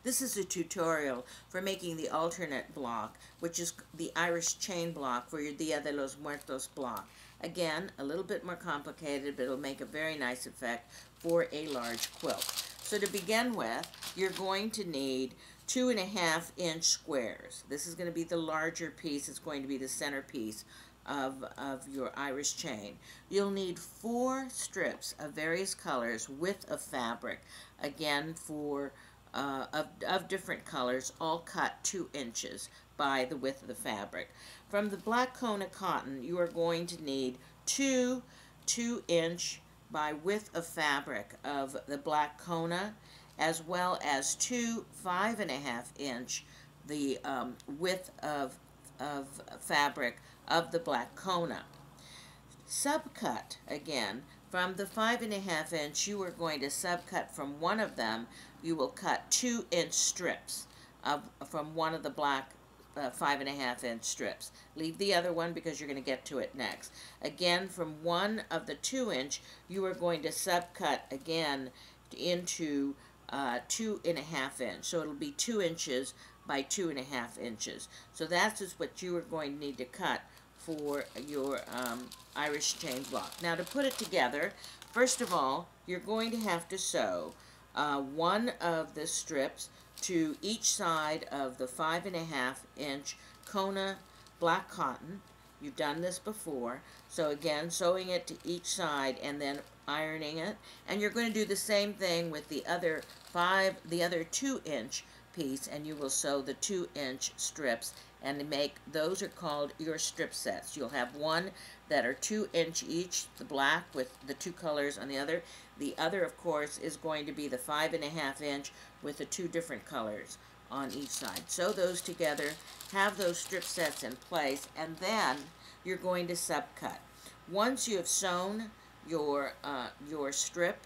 This is a tutorial for making the alternate block, which is the Irish chain block for your Dia de los Muertos block. Again, a little bit more complicated, but it'll make a very nice effect for a large quilt. So to begin with, you're going to need 2.5-inch squares. This is going to be the larger piece. It's going to be the centerpiece of your Irish chain. You'll need 4 strips of various colors width of fabric, again for of different colors, all cut 2 inches by the width of the fabric. From the black Kona cotton, you are going to need 2 2-inch by width of fabric of the black Kona, as well as 2 5.5-inch the width of fabric of the black Kona. Subcut, again, from the 5.5-inch, you are going to subcut from one of them. You will cut 2-inch strips from one of the black 5.5-inch strips. Leave the other one because you're going to get to it next. Again, from one of the 2-inch, you are going to subcut again into 2.5-inch. So it'll be 2 inches by 2.5 inches. So that's just what you are going to need to cut for your Irish chain block. Now to put it together, first of all, you're going to have to sew one of the strips to each side of the 5.5-inch Kona black cotton. You've done this before, so again, sewing it to each side and then ironing it. And you're going to do the same thing with the other 2-inch piece, and you will sew the 2-inch strips, and make those are called your strip sets. You'll have one that are 2-inch each, the black with the 2 colors on the other. The other, of course, is going to be the 5.5-inch with the 2 different colors on each side. Sew those together, have those strip sets in place, and then you're going to subcut. Once you have sewn your strip,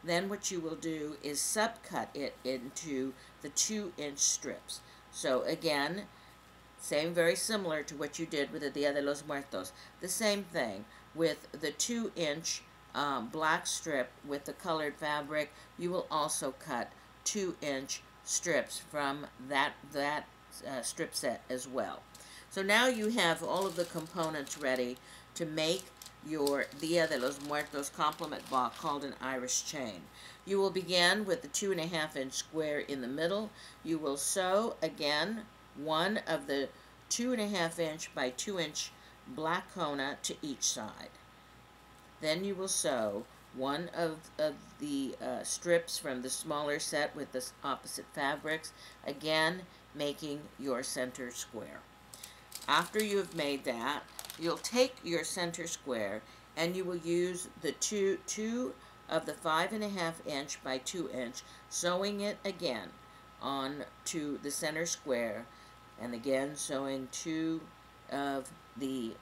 then what you will do is subcut it into the 2-inch strips. So again, very similar to what you did with the Dia de los Muertos. The same thing with the 2-inch black strip with the colored fabric. You will also cut 2-inch strips from that strip set as well. So now you have all of the components ready to make your Dia de los Muertos complement block called an Irish chain. You will begin with the 2.5-inch square in the middle. You will sew again one of the 2.5-inch by 2-inch black Kona to each side. Then you will sew one of the strips from the smaller set with the opposite fabrics, again making your center square. After you have made that, you'll take your center square and you will use the two of the 5.5-inch by 2-inch, sewing it again on to the center square, and again sewing 2 of the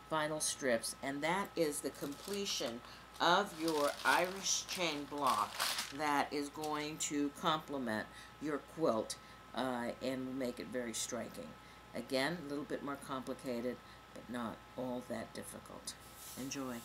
final strips, and that is the completion of your Irish chain block that is going to complement your quilt and make it very striking. Again, a little bit more complicated, but not all that difficult. Enjoy.